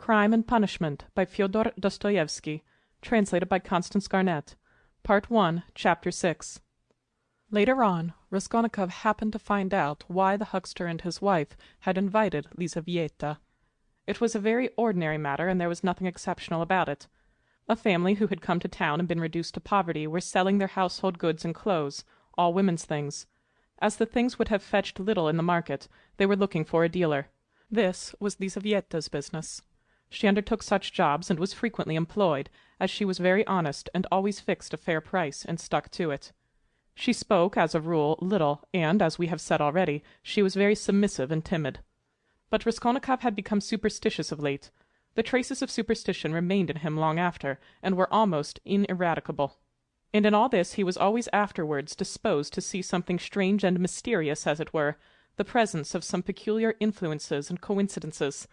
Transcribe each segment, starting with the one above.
Crime and Punishment by Fyodor Dostoyevsky, translated by Constance Garnett. Part 1, Chapter 6. Later on, Raskolnikov happened to find out why the huckster and his wife had invited Lizaveta. It was a very ordinary matter, and there was nothing exceptional about it. A family who had come to town and been reduced to poverty were selling their household goods and clothes, all women's things. As the things would have fetched little in the market, they were looking for a dealer. This was Lizaveta's business. She undertook such jobs and was frequently employed, as she was very honest and always fixed a fair price and stuck to it. She spoke, as a rule, little, and, as we have said already, she was very submissive and timid. But Raskolnikov had become superstitious of late. The traces of superstition remained in him long after, and were almost ineradicable. And in all this he was always afterwards disposed to see something strange and mysterious, as it were, the presence of some peculiar influences and coincidences.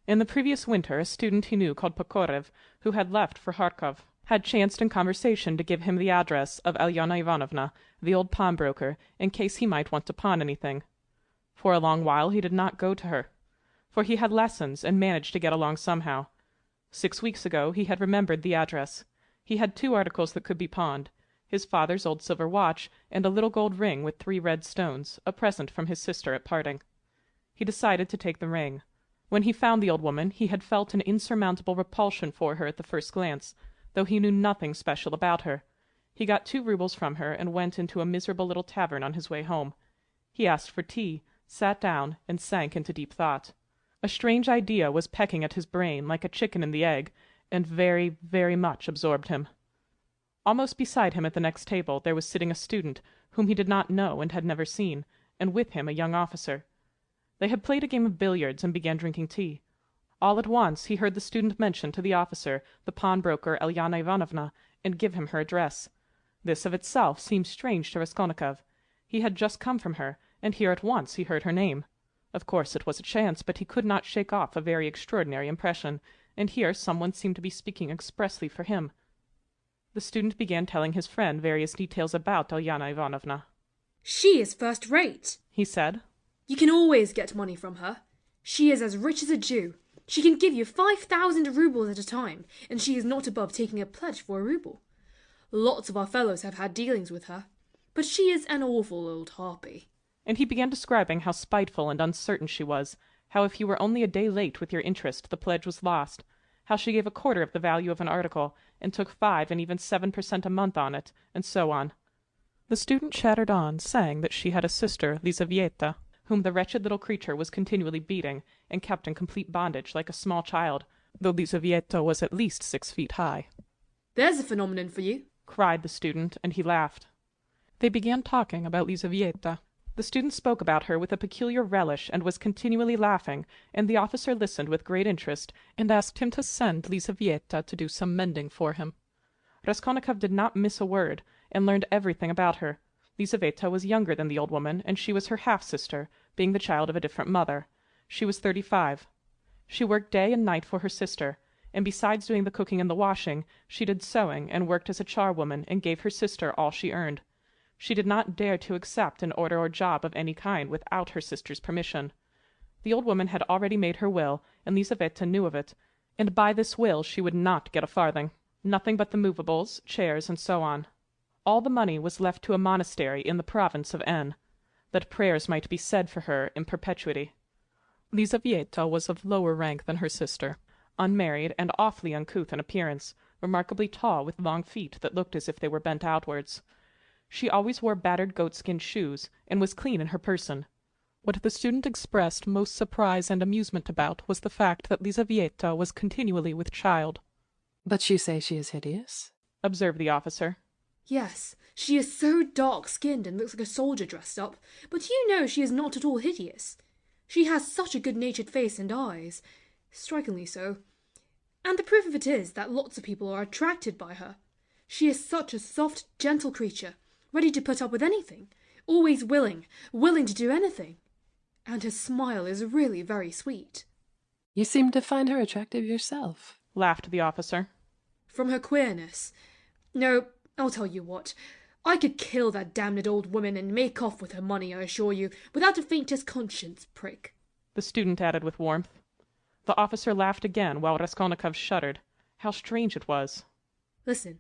In the previous winter a student he knew called Pokorev, who had left for Kharkov, had chanced in conversation to give him the address of Alyona Ivanovna, the old pawnbroker, in case he might want to pawn anything. For a long while he did not go to her, for he had lessons and managed to get along somehow. 6 weeks ago he had remembered the address. He had 2 articles that could be pawned: his father's old silver watch and a little gold ring with 3 red stones, a present from his sister at parting. He decided to take the ring. When he found the old woman he had felt an insurmountable repulsion for her at the first glance, though he knew nothing special about her. He got 2 roubles from her and went into a miserable little tavern on his way home. He asked for tea, sat down, and sank into deep thought. A strange idea was pecking at his brain like a chicken in the egg, and very, very much absorbed him. Almost beside him at the next table there was sitting a student whom he did not know and had never seen, and with him a young officer. They had played a game of billiards and began drinking tea. All at once he heard the student mention to the officer the pawnbroker Alyona Ivanovna, and give him her address. This of itself seemed strange to Raskolnikov. He had just come from her, and here at once he heard her name. Of course it was a chance, but he could not shake off a very extraordinary impression, and here someone seemed to be speaking expressly for him. The student began telling his friend various details about Alyona Ivanovna. "She is first-rate," he said. "You can always get money from her. She is as rich as a Jew. She can give you 5,000 roubles at a time, and she is not above taking a pledge for a rouble. Lots of our fellows have had dealings with her, but she is an awful old harpy." And he began describing how spiteful and uncertain she was, how if you were only a day late with your interest the pledge was lost, how she gave a quarter of the value of an article, and took 5 and even 7% a month on it, and so on. The student chattered on, saying that she had a sister, Lizaveta, whom the wretched little creature was continually beating, and kept in complete bondage like a small child, though Lizaveta was at least 6 feet high. "There's a phenomenon for you," cried the student, and he laughed. They began talking about Lizaveta. The student spoke about her with a peculiar relish and was continually laughing, and the officer listened with great interest and asked him to send Lizaveta to do some mending for him. Raskolnikov did not miss a word, and learned everything about her. Lizaveta was younger than the old woman, and she was her half-sister, being the child of a different mother. She was 35. She worked day and night for her sister, and besides doing the cooking and the washing, she did sewing and worked as a charwoman and gave her sister all she earned. She did not dare to accept an order or job of any kind without her sister's permission. The old woman had already made her will, and Lizaveta knew of it, and by this will she would not get a farthing, nothing but the movables, chairs, and so on. All the money was left to a monastery in the province of N, that prayers might be said for her in perpetuity. Lizaveta was of lower rank than her sister, unmarried and awfully uncouth in appearance, remarkably tall, with long feet that looked as if they were bent outwards. She always wore battered goatskin shoes, and was clean in her person. What the student expressed most surprise and amusement about was the fact that Lizaveta was continually with child. "But you say she is hideous?" observed the officer. "Yes, she is so dark-skinned and looks like a soldier dressed up, but you know she is not at all hideous. She has such a good-natured face and eyes, strikingly so. And the proof of it is that lots of people are attracted by her. She is such a soft, gentle creature, ready to put up with anything, always willing to do anything. And her smile is really very sweet." "You seem to find her attractive yourself," laughed the officer. "From her queerness. No, I'll tell you what. I could kill that damned old woman and make off with her money, I assure you, without the faintest conscience prick," the student added with warmth. The officer laughed again, while Raskolnikov shuddered. How strange it was. Listen,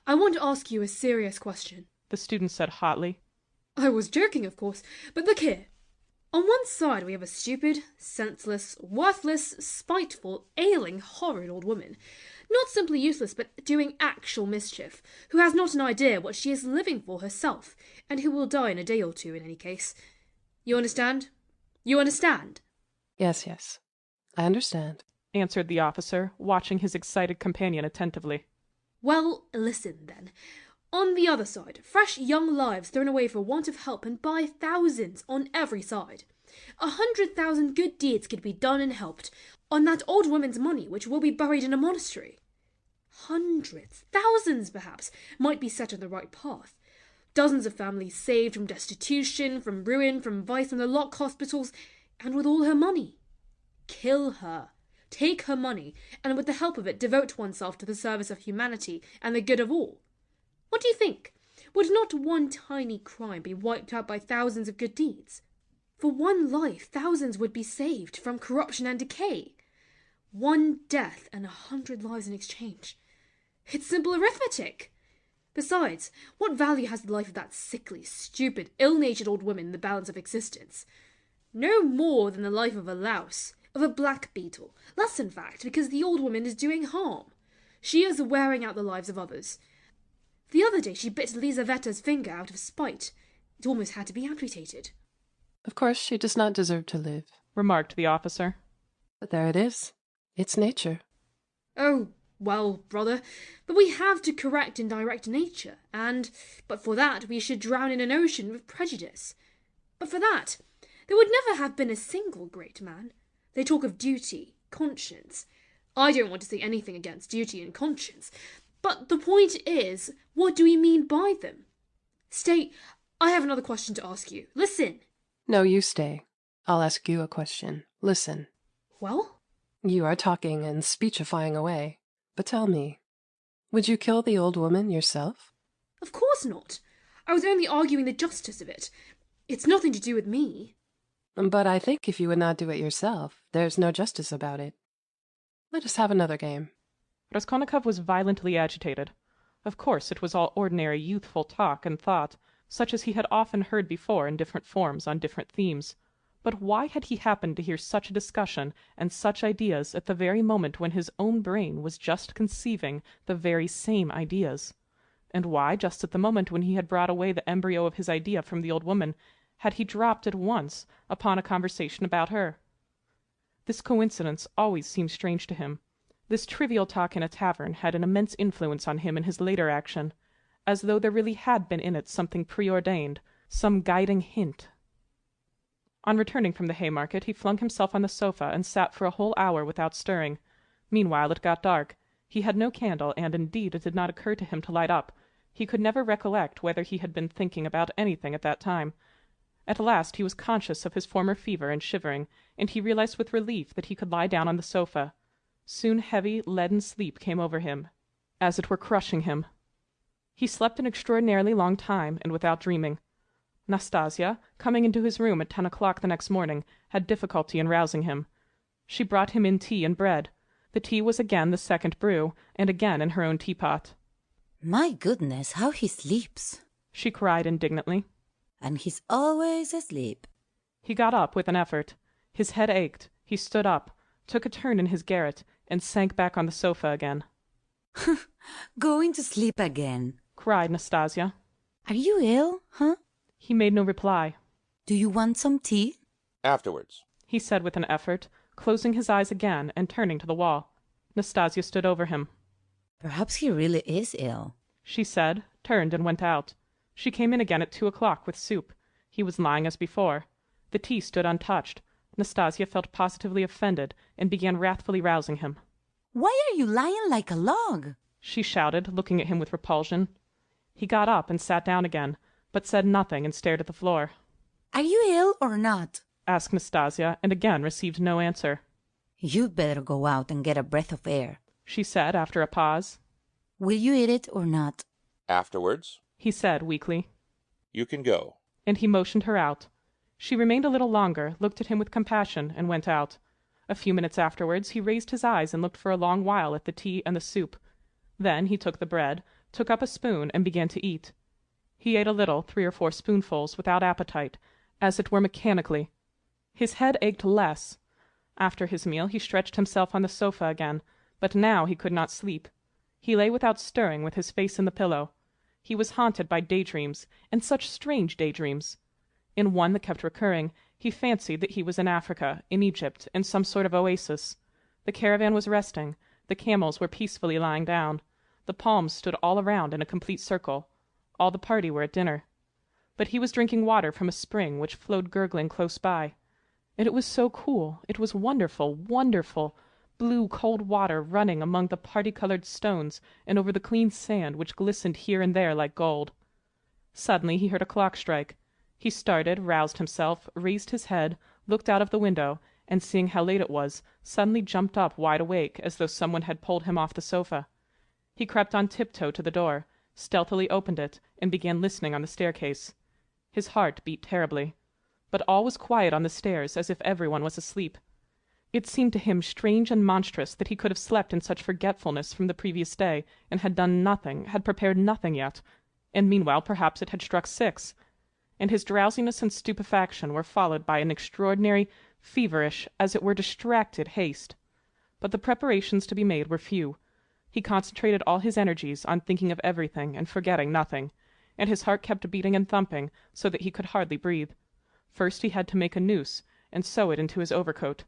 I want to ask you a serious question. The student said hotly. I was joking, of course, but look here. On one side we have a stupid, senseless, worthless, spiteful, ailing, horrid old woman, not simply useless but doing actual mischief, who has not an idea what she is living for herself, and who will die in a day or two in any case. You understand? You understand? Yes, yes. I understand, answered the officer, watching his excited companion attentively. Well, listen then. On the other side, fresh young lives thrown away for want of help and by thousands on every side. 100,000 good deeds could be done and helped on that old woman's money which will be buried in a monastery. Hundreds, thousands perhaps, might be set on the right path. Dozens of families saved from destitution, from ruin, from vice in the lock hospitals, and with all her money. Kill her. Take her money, and with the help of it devote oneself to the service of humanity and the good of all. What do you think? Would not one tiny crime be wiped out by thousands of good deeds? For one life, thousands would be saved from corruption and decay. One death and 100 lives in exchange. It's simple arithmetic. Besides, what value has the life of that sickly, stupid, ill-natured old woman in the balance of existence? No more than the life of a louse, of a black beetle. Less, in fact, because the old woman is doing harm. She is wearing out the lives of others. The other day she bit Lizaveta's finger out of spite. It almost had to be amputated. Of course, she does not deserve to live, remarked the officer. But there it is. It's nature. Oh, well, brother, but we have to correct and direct nature, but for that we should drown in an ocean with prejudice. But for that, there would never have been a single great man. They talk of duty, conscience. I don't want to say anything against duty and conscience, but the point is, what do we mean by them? Stay, I have another question to ask you. Listen. No, you stay. I'll ask you a question. Listen. Well? You are talking and speechifying away. But tell me, would you kill the old woman yourself? Of course not. I was only arguing the justice of it. It's nothing to do with me. But I think if you would not do it yourself, there's no justice about it. Let us have another game. Raskolnikov was violently agitated. Of course, it was all ordinary youthful talk and thought, such as he had often heard before in different forms on different themes. But why had he happened to hear such a discussion and such ideas at the very moment when his own brain was just conceiving the very same ideas? And why, just at the moment when he had brought away the embryo of his idea from the old woman, had he dropped at once upon a conversation about her? This coincidence always seemed strange to him. This trivial talk in a tavern had an immense influence on him in his later action, as though there really had been in it something preordained, some guiding hint. On returning from the Haymarket, he flung himself on the sofa and sat for a whole hour without stirring. Meanwhile it got dark. He had no candle, and indeed it did not occur to him to light up. He could never recollect whether he had been thinking about anything at that time. At last he was conscious of his former fever and shivering, and he realized with relief that he could lie down on the sofa. Soon heavy, leaden sleep came over him, as it were crushing him. He slept an extraordinarily long time, and without dreaming. Nastasia, coming into his room at 10 o'clock the next morning, had difficulty in rousing him. She brought him in tea and bread. The tea was again the second brew, and again in her own teapot. My goodness, how he sleeps! She cried indignantly. And he's always asleep. He got up with an effort. His head ached. He stood up, took a turn in his garret, and sank back on the sofa again. Going to sleep again, cried Nastasia. Are you ill, huh? He made no reply. Do you want some tea? Afterwards, he said with an effort, closing his eyes again and turning to the wall. Nastasia stood over him. Perhaps he really is ill, she said, turned and went out. She came in again at 2 o'clock with soup. He was lying as before. The tea stood untouched. Nastasia felt positively offended and began wrathfully rousing him. Why are you lying like a log? She shouted, looking at him with repulsion. He got up and sat down again, but said nothing and stared at the floor. Are you ill or not? asked Nastasia, and again received no answer. You'd better go out and get a breath of air, she said after a pause. Will you eat it or not? afterwards, he said weakly. you can go. And he motioned her out. She remained a little longer, looked at him with compassion, and went out. A few minutes afterwards he raised his eyes and looked for a long while at the tea and the soup. Then he took the bread, took up a spoon, and began to eat. He ate a little, 3 or 4 spoonfuls, without appetite, as it were mechanically. His head ached less. After his meal he stretched himself on the sofa again, but now he could not sleep. He lay without stirring, with his face in the pillow. He was haunted by daydreams, and such strange daydreams. In one that kept recurring, he fancied that he was in Africa, in Egypt, in some sort of oasis. The caravan was resting, the camels were peacefully lying down, the palms stood all around in a complete circle, all the party were at dinner. But he was drinking water from a spring which flowed gurgling close by. And it was so cool, it was wonderful, wonderful, blue cold water running among the parti-coloured stones and over the clean sand which glistened here and there like gold. Suddenly he heard a clock strike. He started, roused himself, raised his head, looked out of the window, and seeing how late it was, suddenly jumped up wide awake, as though someone had pulled him off the sofa. He crept on tiptoe to the door, stealthily opened it, and began listening on the staircase. His heart beat terribly. But all was quiet on the stairs, as if everyone was asleep. It seemed to him strange and monstrous that he could have slept in such forgetfulness from the previous day, and had done nothing, had prepared nothing yet, and meanwhile perhaps it had struck 6. And his drowsiness and stupefaction were followed by an extraordinary, feverish, as it were distracted haste. But the preparations to be made were few. He concentrated all his energies on thinking of everything and forgetting nothing, and his heart kept beating and thumping so that he could hardly breathe. First he had to make a noose and sew it into his overcoat.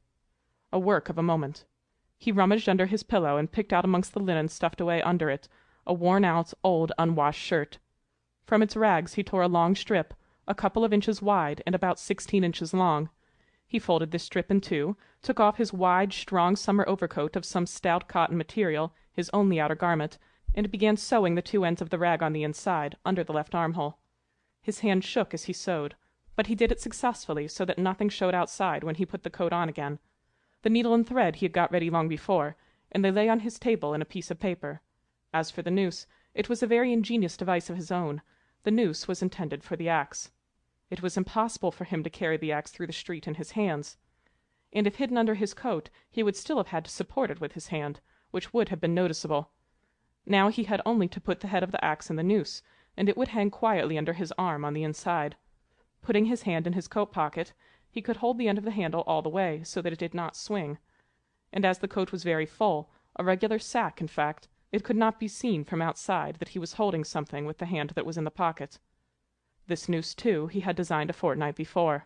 A work of a moment. He rummaged under his pillow and picked out amongst the linen stuffed away under it a worn-out, old, unwashed shirt. From its rags he tore a long strip, a couple of inches wide and about 16 inches long. He folded this strip in 2, took off his wide, strong summer overcoat of some stout cotton material, his only outer garment, and began sewing the 2 ends of the rag on the inside, under the left armhole. His hand shook as he sewed, but he did it successfully, so that nothing showed outside when he put the coat on again. The needle and thread he had got ready long before, and they lay on his table in a piece of paper. As for the noose, it was a very ingenious device of his own. The noose was intended for the axe. It was impossible for him to carry the axe through the street in his hands. And if hidden under his coat, he would still have had to support it with his hand, which would have been noticeable. Now he had only to put the head of the axe in the noose, and it would hang quietly under his arm on the inside. Putting his hand in his coat pocket, he could hold the end of the handle all the way, so that it did not swing. And as the coat was very full, a regular sack in fact, it could not be seen from outside that he was holding something with the hand that was in the pocket. This noose, too, he had designed a fortnight before.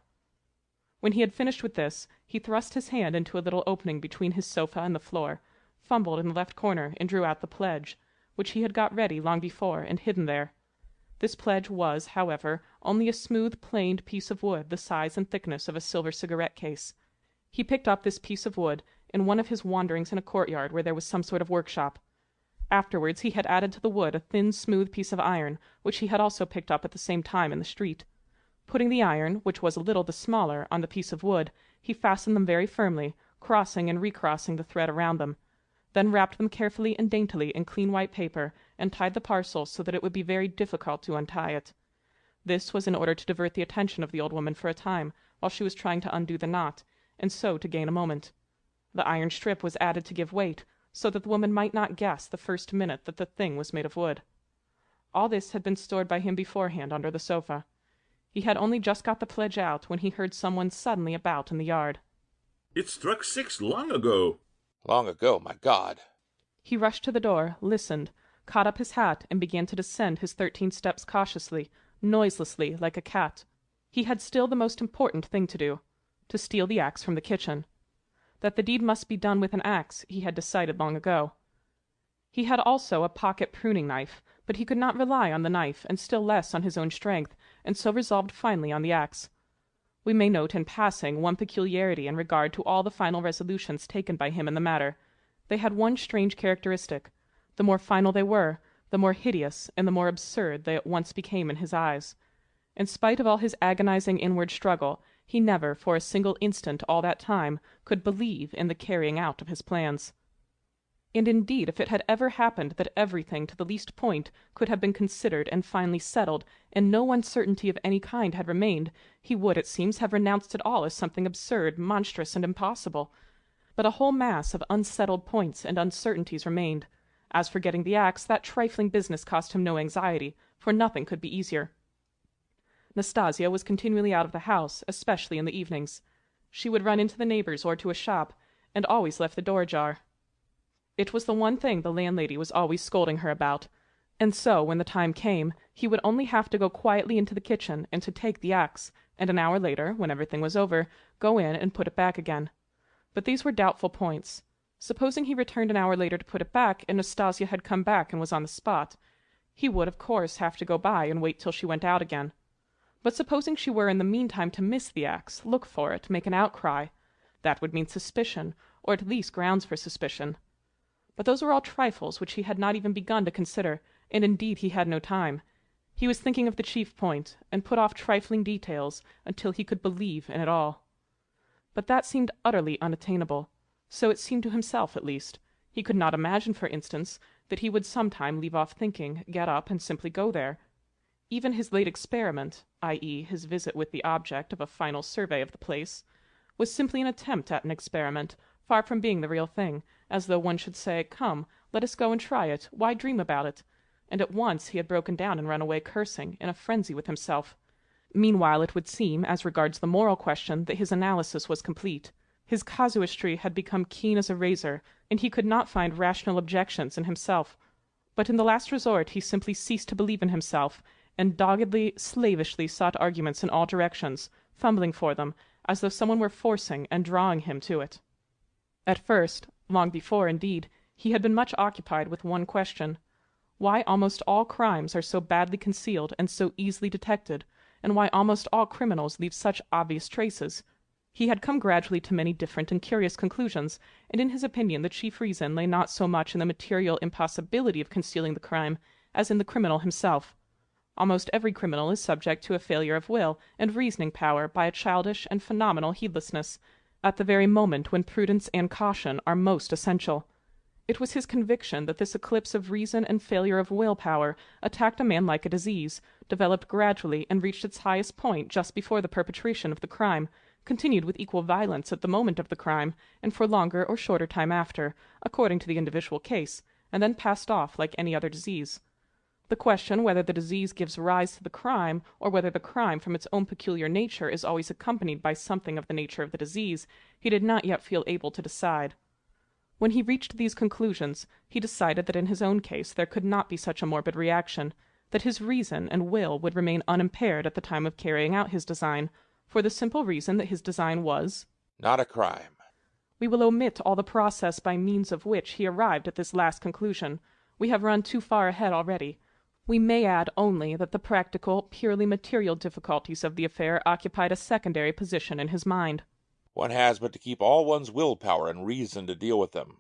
When he had finished with this, he thrust his hand into a little opening between his sofa and the floor, fumbled in the left corner, and drew out the pledge, which he had got ready long before and hidden there. This pledge was, however, only a smooth, planed piece of wood the size and thickness of a silver cigarette case. He picked up this piece of wood in one of his wanderings in a courtyard where there was some sort of workshop. Afterwards he had added to the wood a thin, smooth piece of iron, which he had also picked up at the same time in the street. Putting the iron, which was a little the smaller, on the piece of wood, he fastened them very firmly, crossing and recrossing the thread around them, then wrapped them carefully and daintily in clean white paper, and tied the parcel so that it would be very difficult to untie it. This was in order to divert the attention of the old woman for a time, while she was trying to undo the knot, and so to gain a moment. The iron strip was added to give weight, so that the woman might not guess the first minute that the thing was made of wood. All this had been stored by him beforehand under the sofa. He had only just got the pledge out when he heard someone suddenly about in the yard. "It struck 6 long ago." Long ago, my God. He rushed to the door, listened, caught up his hat, and began to descend his 13 steps cautiously, noiselessly, like a cat. He had still the most important thing to do, to steal the axe from the kitchen. That the deed must be done with an axe he had decided long ago. He had also a pocket pruning knife, but he could not rely on the knife, and still less on his own strength, and so resolved finally on the axe. We may note in passing one peculiarity in regard to all the final resolutions taken by him in the matter. They had one strange characteristic. The more final they were, the more hideous and the more absurd they at once became in his eyes. In spite of all his agonizing inward struggle, he never, for a single instant all that time, could believe in the carrying out of his plans. And indeed, if it had ever happened that everything to the least point could have been considered and finally settled, and no uncertainty of any kind had remained, he would, it seems, have renounced it all as something absurd, monstrous, and impossible. but a whole mass of unsettled points and uncertainties remained. As for getting the axe, that trifling business cost him no anxiety, for nothing could be easier. Nastasia was continually out of the house, especially in the evenings. She would run into the neighbors or to a shop, and always left the door ajar. It was the one thing the landlady was always scolding her about, and so, when the time came, he would only have to go quietly into the kitchen and to take the axe, and an hour later, when everything was over, go in and put it back again. But these were doubtful points. Supposing he returned an hour later to put it back, and Nastasia had come back and was on the spot, he would, of course, have to go by and wait till she went out again. But supposing she were in the meantime to miss the axe, look for it, make an outcry, that would mean suspicion, or at least grounds for suspicion. But those were all trifles which he had not even begun to consider, and indeed he had no time. He was thinking of the chief point, and put off trifling details until he could believe in it all. But that seemed utterly unattainable. So it seemed to himself, at least. He could not imagine, for instance, that he would sometime leave off thinking, get up, and simply go there. Even his late experiment, i.e., his visit with the object of a final survey of the place, was simply an attempt at an experiment, far from being the real thing, as though one should say, "Come, let us go and try it. Why dream about it?" And at once he had broken down and run away cursing, in a frenzy with himself. Meanwhile it would seem, as regards the moral question, that his analysis was complete. His casuistry had become keen as a razor, and he could not find rational objections in himself. But in the last resort he simply ceased to believe in himself, and doggedly, slavishly sought arguments in all directions, fumbling for them, as though someone were forcing and drawing him to it. At first, long before, indeed, he had been much occupied with one question: why almost all crimes are so badly concealed and so easily detected, and why almost all criminals leave such obvious traces. He had come gradually to many different and curious conclusions, and in his opinion the chief reason lay not so much in the material impossibility of concealing the crime as in the criminal himself. Almost every criminal is subject to a failure of will and reasoning power by a childish and phenomenal heedlessness, at the very moment when prudence and caution are most essential. It was his conviction that this eclipse of reason and failure of will power attacked a man like a disease, developed gradually and reached its highest point just before the perpetration of the crime, continued with equal violence at the moment of the crime, and for longer or shorter time after, according to the individual case, and then passed off like any other disease. The question whether the disease gives rise to the crime, or whether the crime from its own peculiar nature is always accompanied by something of the nature of the disease, he did not yet feel able to decide. When he reached these conclusions, he decided that in his own case there could not be such a morbid reaction, that his reason and will would remain unimpaired at the time of carrying out his design, for the simple reason that his design was not a crime. We will omit all the process by means of which he arrived at this last conclusion. We have run too far ahead already. We may add only that the practical, purely material difficulties of the affair occupied a secondary position in his mind. One has but to keep all one's willpower and reason to deal with them,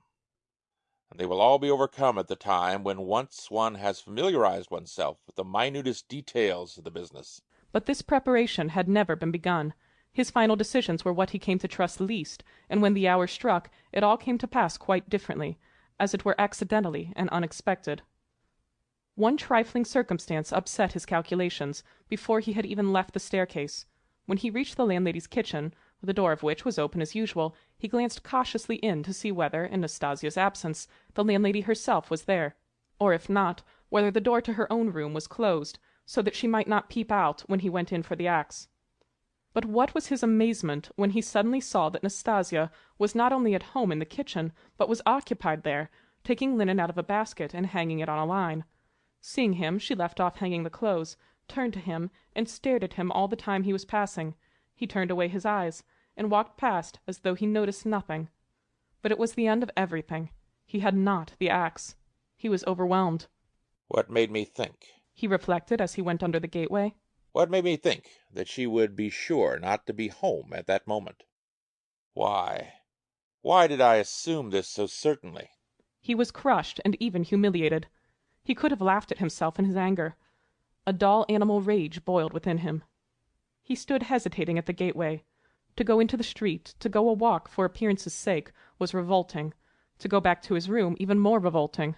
and they will all be overcome at the time when once one has familiarized oneself with the minutest details of the business. But this preparation had never been begun. His final decisions were what he came to trust least, and when the hour struck, it all came to pass quite differently, as it were accidentally and unexpected. One trifling circumstance upset his calculations before he had even left the staircase. When he reached the landlady's kitchen, the door of which was open as usual, he glanced cautiously in to see whether, in Nastasia's absence, the landlady herself was there, or if not, whether the door to her own room was closed, so that she might not peep out when he went in for the axe. But what was his amazement when he suddenly saw that Nastasia was not only at home in the kitchen, but was occupied there, taking linen out of a basket and hanging it on a line. Seeing him, she left off hanging the clothes, turned to him, and stared at him all the time he was passing. He turned away his eyes, and walked past as though he noticed nothing. But it was the end of everything. He had not the axe. He was overwhelmed. What made me think? He reflected as he went under the gateway. What made me think that she would be sure not to be home at that moment? Why did I assume this so certainly? He was crushed and even humiliated. He could have laughed at himself in his anger. A dull animal rage boiled within him. He stood hesitating at the gateway. To go into the street, to go a walk for appearance's sake, was revolting. To go back to his room, even more revolting.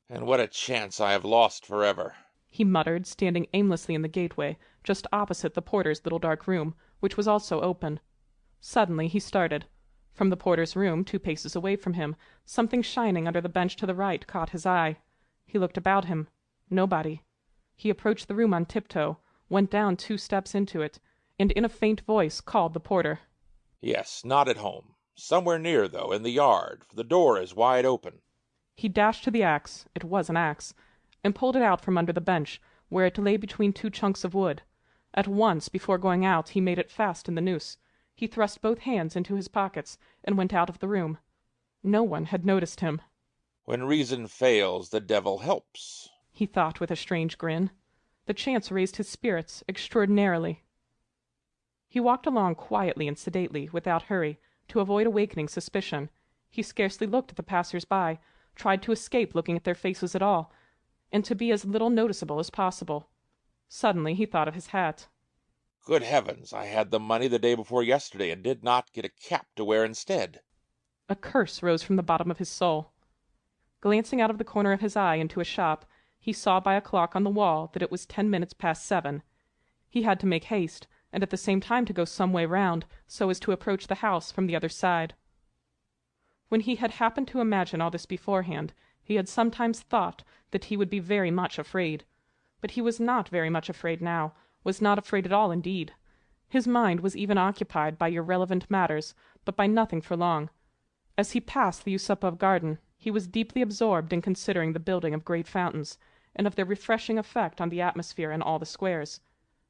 And what a chance I have lost forever, he muttered, standing aimlessly in the gateway, just opposite the porter's little dark room, which was also open. Suddenly he started. From the porter's room, 2 paces away from him, something shining under the bench to the right caught his eye. He looked about him. Nobody. He approached the room on tiptoe, went down 2 steps into it, and in a faint voice called the porter. Yes, not at home. Somewhere near, though, in the yard, for the door is wide open. He dashed to the axe, it was an axe, and pulled it out from under the bench, where it lay between 2 chunks of wood. At once, before going out, he made it fast in the noose. He thrust both hands into his pockets, and went out of the room. No one had noticed him. When reason fails, the devil helps, he thought with a strange grin. The chance raised his spirits extraordinarily. He walked along quietly and sedately, without hurry, to avoid awakening suspicion. He scarcely looked at the passers-by, tried to escape looking at their faces at all, and to be as little noticeable as possible. Suddenly he thought of his hat. Good heavens, I had the money the day before yesterday and did not get a cap to wear instead. A curse rose from the bottom of his soul. Glancing out of the corner of his eye into a shop, he saw by a clock on the wall that it was 10 minutes past 7. He had to make haste, and at the same time to go some way round, so as to approach the house from the other side. When he had happened to imagine all this beforehand, he had sometimes thought that he would be very much afraid. But he was not very much afraid now, was not afraid at all indeed. His mind was even occupied by irrelevant matters, but by nothing for long. As he passed the Yusupov garden, he was deeply absorbed in considering the building of great fountains, and of their refreshing effect on the atmosphere in all the squares.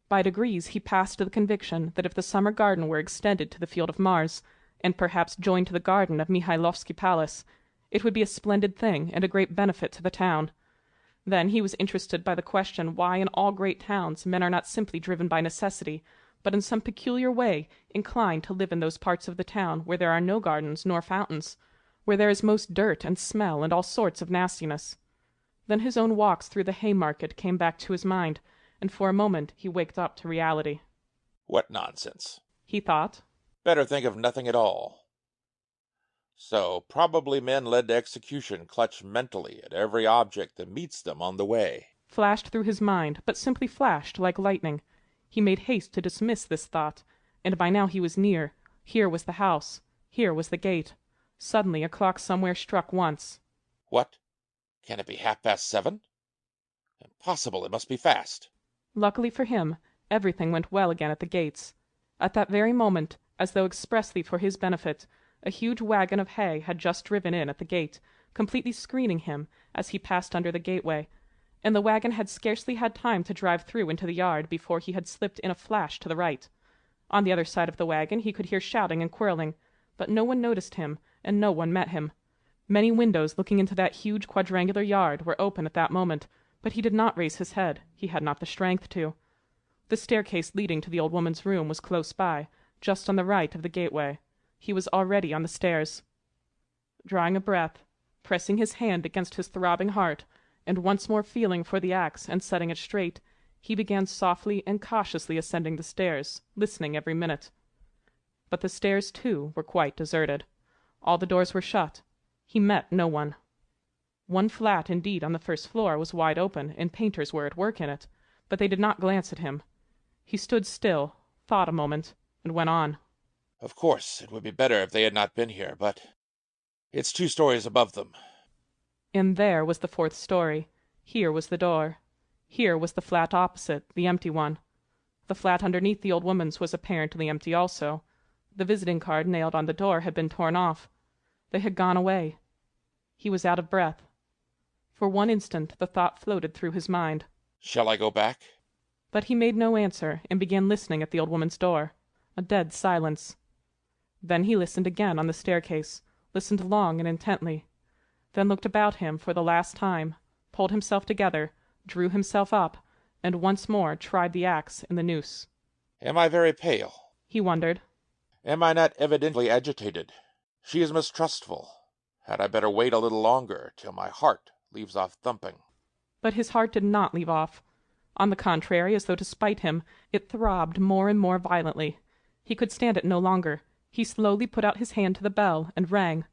By degrees he passed to the conviction that if the summer garden were extended to the Field of Mars, and perhaps joined to the garden of Mihailovsky Palace, it would be a splendid thing and a great benefit to the town. Then he was interested by the question why in all great towns men are not simply driven by necessity, but in some peculiar way inclined to live in those parts of the town where there are no gardens nor fountains, where there is most dirt and smell and all sorts of nastiness. Then his own walks through the Haymarket came back to his mind, and for a moment he waked up to reality. What nonsense, he thought. Better think of nothing at all. So, probably men led to execution clutch mentally at every object that meets them on the way. Flashed through his mind, but simply flashed like lightning. He made haste to dismiss this thought, and by now he was near. Here was the house. Here was the gate. Suddenly a clock somewhere struck once. What? Can it be 7:30? Impossible, it must be fast. Luckily for him, everything went well again at the gates. At that very moment, as though expressly for his benefit, a huge wagon of hay had just driven in at the gate, completely screening him as he passed under the gateway, and the wagon had scarcely had time to drive through into the yard before he had slipped in a flash to the right. On the other side of the wagon he could hear shouting and quarreling, but no one noticed him, and no one met him. Many windows looking into that huge quadrangular yard were open at that moment, but he did not raise his head. He had not the strength to. The staircase leading to the old woman's room was close by, just on the right of the gateway. He was already on the stairs. Drawing a breath, pressing his hand against his throbbing heart, and once more feeling for the axe and setting it straight, he began softly and cautiously ascending the stairs, listening every minute. But the stairs, too, were quite deserted. All the doors were shut. He met no one. One flat, indeed, on the first floor was wide open, and painters were at work in it, but they did not glance at him. He stood still, thought a moment, and went on. Of course, it would be better if they had not been here, but it's 2 stories above them. And there was the 4th story. Here was the door. Here was the flat opposite, the empty one. The flat underneath the old woman's was apparently empty also. The visiting card nailed on the door had been torn off. They had gone away. He was out of breath. For one instant the thought floated through his mind. Shall I go back? But he made no answer, and began listening at the old woman's door. A dead silence. Then he listened again on the staircase, listened long and intently, then looked about him for the last time, pulled himself together, drew himself up, and once more tried the axe in the noose. Am I very pale? He wondered. Am I not evidently agitated? She is mistrustful. Had I better wait a little longer, till my heart leaves off thumping? But his heart did not leave off. On the contrary, as though to spite him, it throbbed more and more violently. He could stand it no longer. He slowly put out his hand to the bell and rang.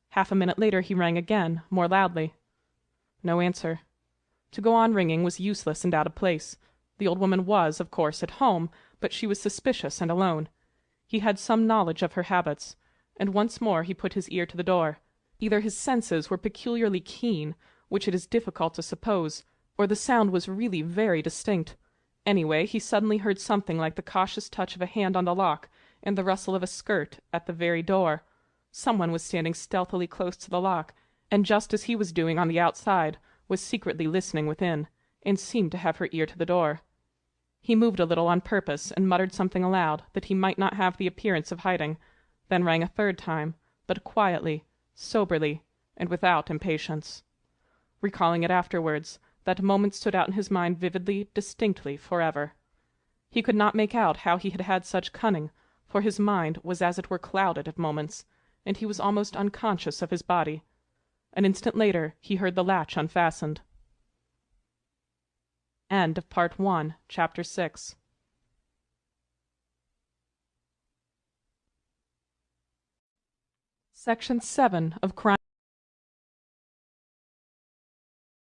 Half a minute later he rang again, more loudly. No answer. To go on ringing was useless and out of place. The old woman was, of course, at home, but she was suspicious and alone. He had some knowledge of her habits. and once more he put his ear to the door. Either his senses were peculiarly keen, which it is difficult to suppose, or the sound was really very distinct. Anyway, he suddenly heard something like the cautious touch of a hand on the lock and the rustle of a skirt at the very door. Someone was standing stealthily close to the lock, and just as he was doing on the outside, was secretly listening within, and seemed to have her ear to the door. He moved a little on purpose, and muttered something aloud, that he might not have the appearance of hiding, then rang a third time, but quietly, soberly, and without impatience. Recalling it afterwards, that moment stood out in his mind vividly, distinctly, forever. He could not make out how he had had such cunning, for his mind was as it were clouded at moments, and he was almost unconscious of his body. An instant later he heard the latch unfastened. End of Part 1, Chapter 6. Section 7 of Crime.